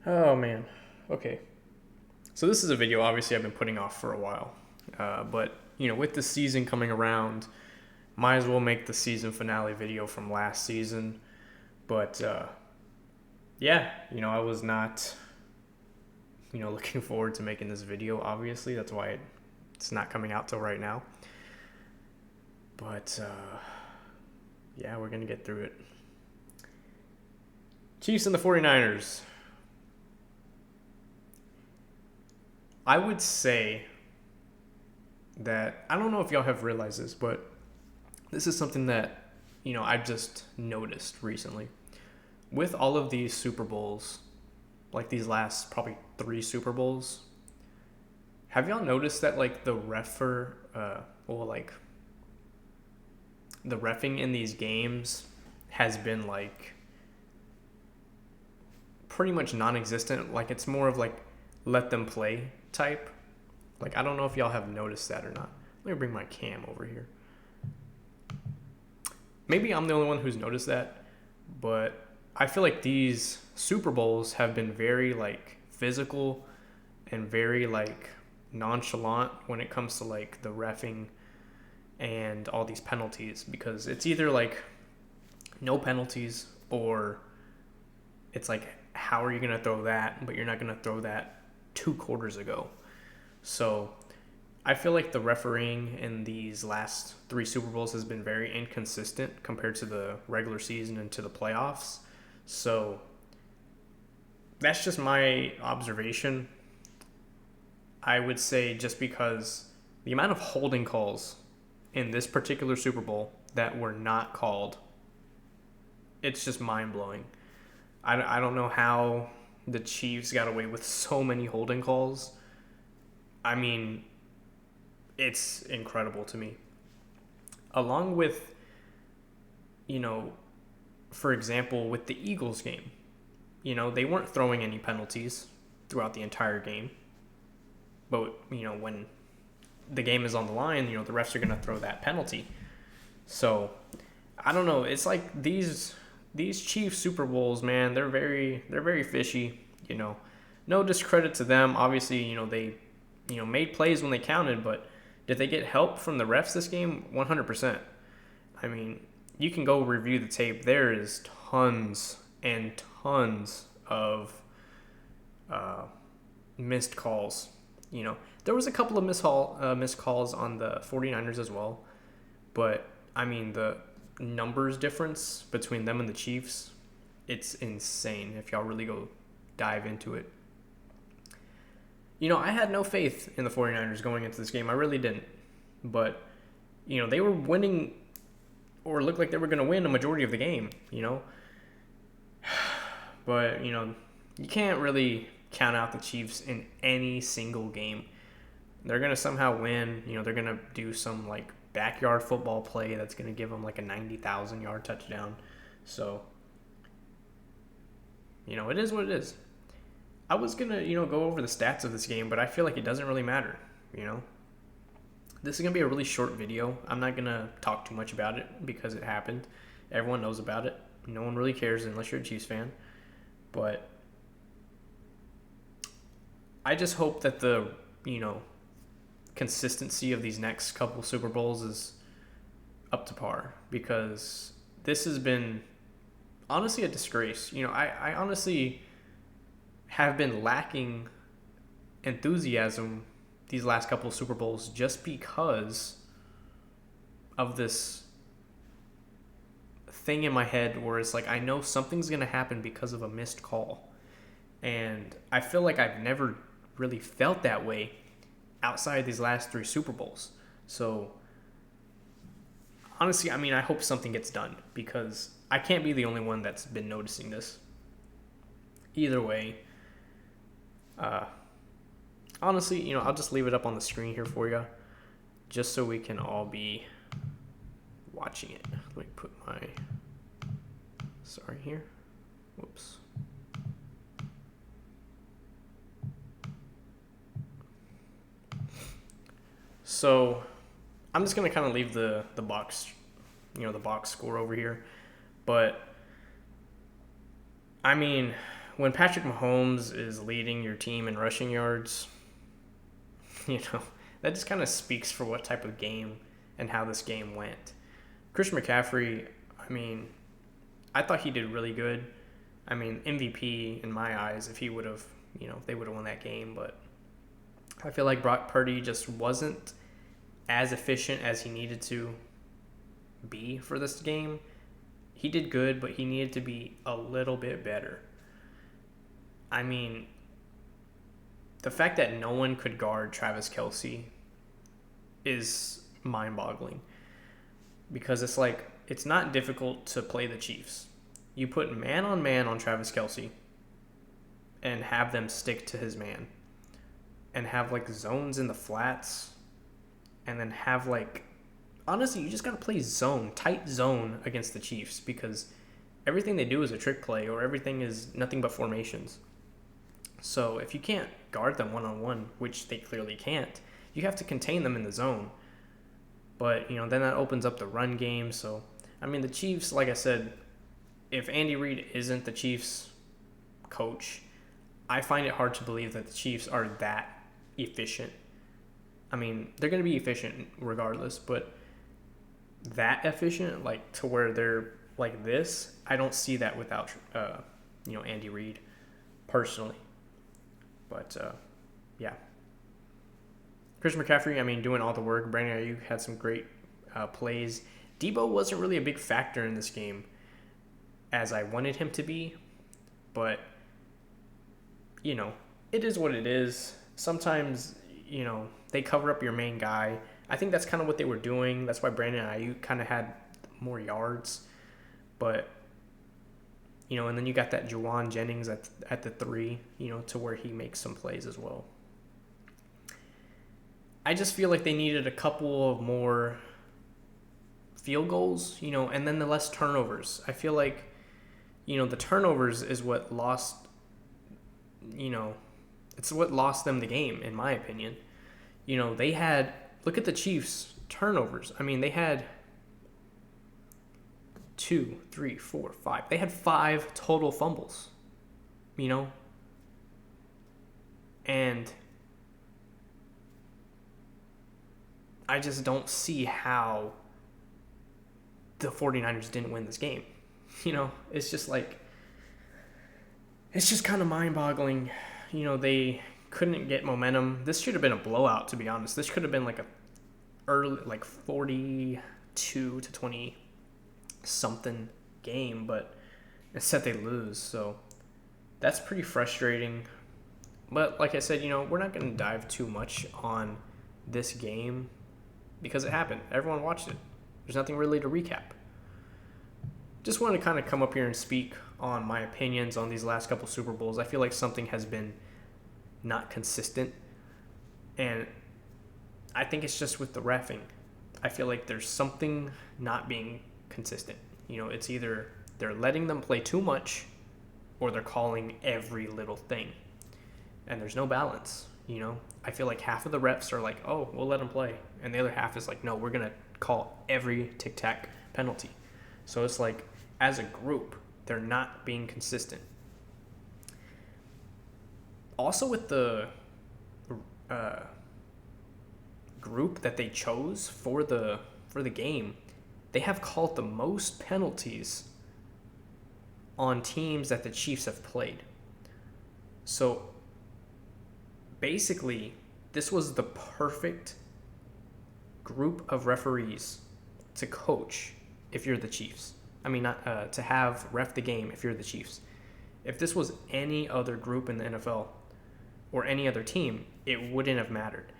Oh man. Okay. So this is a video obviously I've been putting off for a while. But with the season coming around, might as well make the season finale video from last season. But yeah, I was not looking forward to making this video. Obviously, that's why it's not coming out till right now. But yeah, we're gonna get through it. Chiefs and the 49ers. I would say that I don't know if y'all have realized this, but this is something that I've just noticed recently with all of these Super Bowls, like these last probably 3 Super Bowls. Have y'all noticed that like like the reffing in these games has been like pretty much non-existent? Like it's more of like let them play type. Like I don't know if y'all have noticed that or not. Let me bring my cam over here. Maybe I'm the only one who's noticed that, but I feel like these Super Bowls have been very like physical and very like nonchalant when it comes to like the reffing and all these penalties, because it's either like no penalties or it's like how are you going to throw that, but you're not going to throw that 2 quarters ago. So I feel like the refereeing in these last 3 Super Bowls has been very inconsistent compared to the regular season and to the playoffs. So that's just my observation. I would say just because the amount of holding calls in this particular Super Bowl that were not called, it's just mind blowing. I don't know how the Chiefs got away with so many holding calls. I mean, it's incredible to me. Along with, you know, for example, with the Eagles game, they weren't throwing any penalties throughout the entire game. But, when the game is on the line, the refs are going to throw that penalty. So, I don't know. It's like these Chiefs Super Bowls, man, they're very fishy, No discredit to them. Obviously, they made plays when they counted, but did they get help from the refs this game? 100%. I mean, you can go review the tape. There is tons and tons of uh, missed calls. There was a couple of missed calls on the 49ers as well, but I mean, the numbers difference between them and the Chiefs, it's insane if y'all really go dive into it. I had no faith in the 49ers going into this game. I really didn't. But, they were winning or looked like they were going to win a majority of the game. But, you can't really count out the Chiefs in any single game. They're going to somehow win. They're going to do some, like, backyard football play that's going to give them, like, a 90,000-yard touchdown. So, it is what it is. I was going to, go over the stats of this game, but I feel like it doesn't really matter. This is going to be a really short video. I'm not going to talk too much about it because it happened. Everyone knows about it. No one really cares unless you're a Chiefs fan. But I just hope that the, consistency of these next couple Super Bowls is up to par, because this has been honestly a disgrace. I honestly have been lacking enthusiasm these last couple of Super Bowls just because of this thing in my head where it's like I know something's going to happen because of a missed call. And I feel like I've never really felt that way outside these last 3 Super Bowls. So honestly, I mean, I hope something gets done because I can't be the only one that's been noticing this. Either way, honestly, I'll just leave it up on the screen here for you just so we can all be watching it. Let me put my, sorry here. Whoops. So I'm just going to kind of leave the box, the box score over here. But I mean, when Patrick Mahomes is leading your team in rushing yards, that just kind of speaks for what type of game and how this game went. Christian McCaffrey, I mean, I thought he did really good. I mean, MVP in my eyes if he would have, they would have won that game. But I feel like Brock Purdy just wasn't as efficient as he needed to be for this game. He did good, but he needed to be a little bit better. I mean, the fact that no one could guard Travis Kelce is mind-boggling. Because it's like, it's not difficult to play the Chiefs. You put man on Travis Kelce and have them stick to his man. And have like zones in the flats. And then have like, honestly, you just got to play tight zone against the Chiefs. Because everything they do is a trick play or everything is nothing but formations. So if you can't guard them one-on-one, which they clearly can't, you have to contain them in the zone. But, then that opens up the run game. So, I mean, the Chiefs, like I said, if Andy Reid isn't the Chiefs coach, I find it hard to believe that the Chiefs are that efficient. I mean, they're going to be efficient regardless, but that efficient, like to where they're like this, I don't see that without, Andy Reid personally. But, yeah. Christian McCaffrey, I mean, doing all the work. Brandon Ayuk had some great plays. Debo wasn't really a big factor in this game as I wanted him to be. But, it is what it is. Sometimes, they cover up your main guy. I think that's kind of what they were doing. That's why Brandon Ayuk kind of had more yards. But, and then you got that Juwan Jennings at the 3, to where he makes some plays as well. I just feel like they needed a couple of more field goals, and then the less turnovers. I feel like, the turnovers is what lost, it's what lost them the game, in my opinion. They had, look at the Chiefs' turnovers. I mean, they had 2, 3, 4, 5. They had 5 total fumbles, and I just don't see how the 49ers didn't win this game. It's just like, it's just kind of mind-boggling. They couldn't get momentum. This should have been a blowout, to be honest. This could have been like a early, like 42 to 20 something game, but instead they lose. So that's pretty frustrating. But like I said, we're not going to dive too much on this game because it happened. Everyone watched it. There's nothing really to recap. Just wanted to kind of come up here and speak on my opinions on these last couple Super Bowls. I feel like something has been not consistent, and I think it's just with the reffing. I feel like there's something not being consistent. It's either they're letting them play too much or they're calling every little thing, and there's no balance. I feel like half of the refs are like, oh, we'll let them play, and the other half is like, no, we're going to call every tic-tac penalty. So it's like, as a group, they're not being consistent. Also with the group that they chose for the game, they have called the most penalties on teams that the Chiefs have played. So basically, this was the perfect group of referees to coach if you're the Chiefs. I mean, not to have ref the game if you're the Chiefs. If this was any other group in the NFL or any other team, it wouldn't have mattered.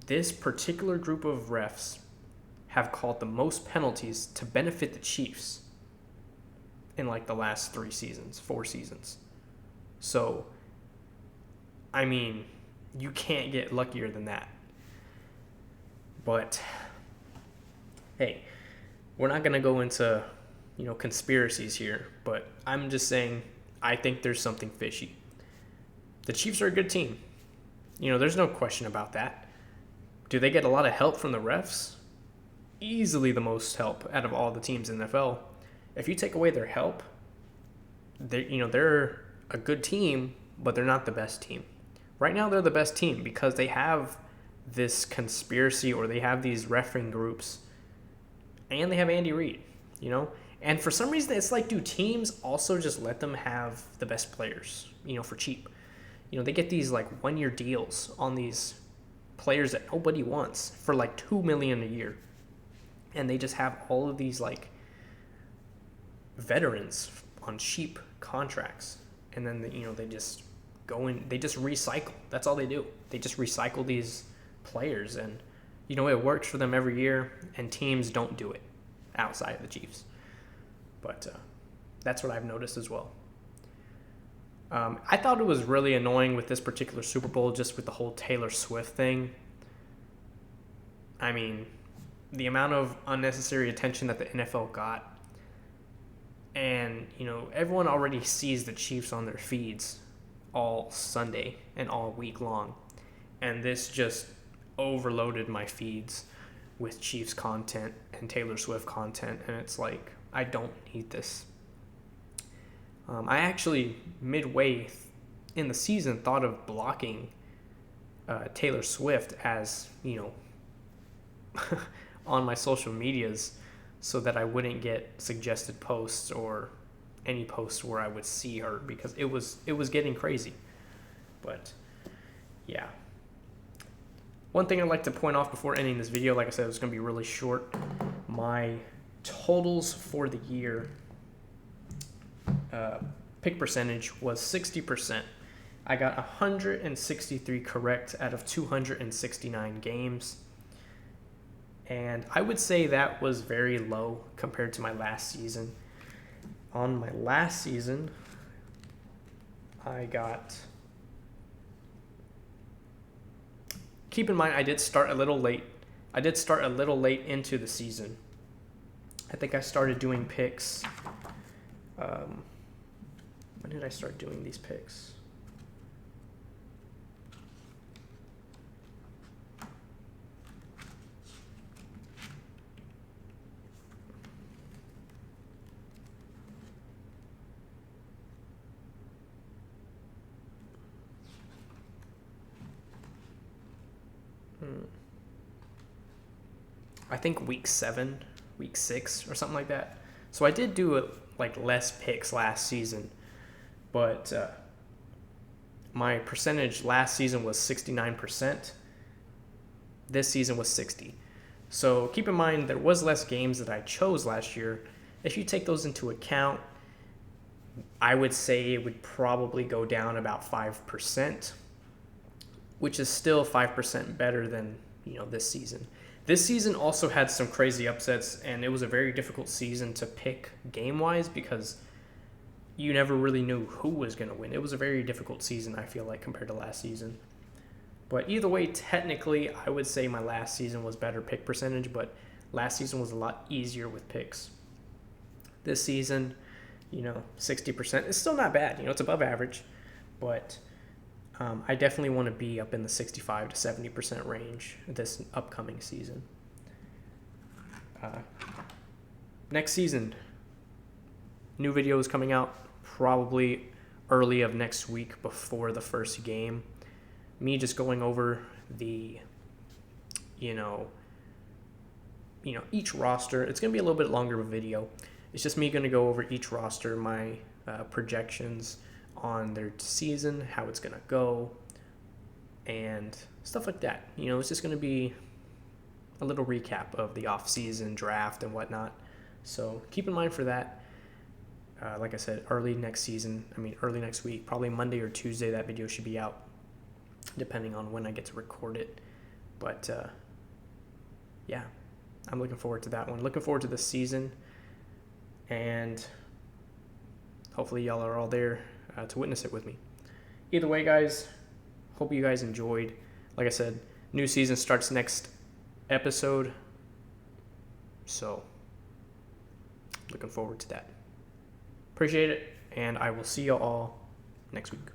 This particular group of refs have called the most penalties to benefit the Chiefs in like the last 4 seasons. So, I mean, you can't get luckier than that. But, hey, we're not going to go into, conspiracies here, but I'm just saying I think there's something fishy. The Chiefs are a good team. There's no question about that. Do they get a lot of help from the refs? Easily the most help out of all the teams in the NFL. If you take away their help, they're a good team, but they're not the best team. Right now, they're the best team because they have this conspiracy, or they have these refereeing groups, and they have Andy Reid, you know? And for some reason, it's like, do teams also just let them have the best players, for cheap? They get these like 1-year deals on these players that nobody wants for like $2 million a year. And they just have all of these like veterans on cheap contracts. And then, they just go in, they just recycle. That's all they do. They just recycle these players, and, it works for them every year, and teams don't do it outside of the Chiefs. But that's what I've noticed as well. I thought it was really annoying with this particular Super Bowl, just with the whole Taylor Swift thing. I mean, the amount of unnecessary attention that the NFL got. And, everyone already sees the Chiefs on their feeds all Sunday and all week long. And this just overloaded my feeds with Chiefs content and Taylor Swift content. And it's like, I don't need this. I actually, midway in the season, thought of blocking Taylor Swift as, on my social medias, so that I wouldn't get suggested posts or any posts where I would see her, because it was getting crazy. But yeah. One thing I'd like to point off before ending this video, like I said, it was going to be really short. My totals for the year, pick percentage was 60%. I got 163 correct out of 269 games. And I would say that was very low compared to my last season. On my last season, I got... Keep in mind, I did start a little late. I did start a little late into the season. I think I started doing picks... when did I start doing these picks? I think week 7, week 6, or something like that. So I did do less picks last season, but my percentage last season was 69%. This season was 60%. So keep in mind, there was less games that I chose last year. If you take those into account, I would say it would probably go down about 5%, which is still 5% better than, this season. This season also had some crazy upsets, and it was a very difficult season to pick game-wise because you never really knew who was going to win. It was a very difficult season, I feel like, compared to last season. But either way, technically, I would say my last season was better pick percentage, but last season was a lot easier with picks. This season, 60% is still not bad. It's above average, but I definitely want to be up in the 65 to 70% range this upcoming season. Next season, new videos coming out probably early of next week before the first game. Me just going over the, each roster. It's going to be a little bit longer of a video. It's just me going to go over each roster, my projections on their season, how it's going to go, and stuff like that. It's just going to be a little recap of the off-season draft and whatnot. So keep in mind for that. Like I said, early next week, probably Monday or Tuesday, that video should be out, depending on when I get to record it. But yeah, I'm looking forward to that one. Looking forward to this season, and hopefully y'all are all there to witness it with me. Either way, guys, hope you guys enjoyed. Like I said, new season starts next episode, so looking forward to that. Appreciate it, and I will see you all next week.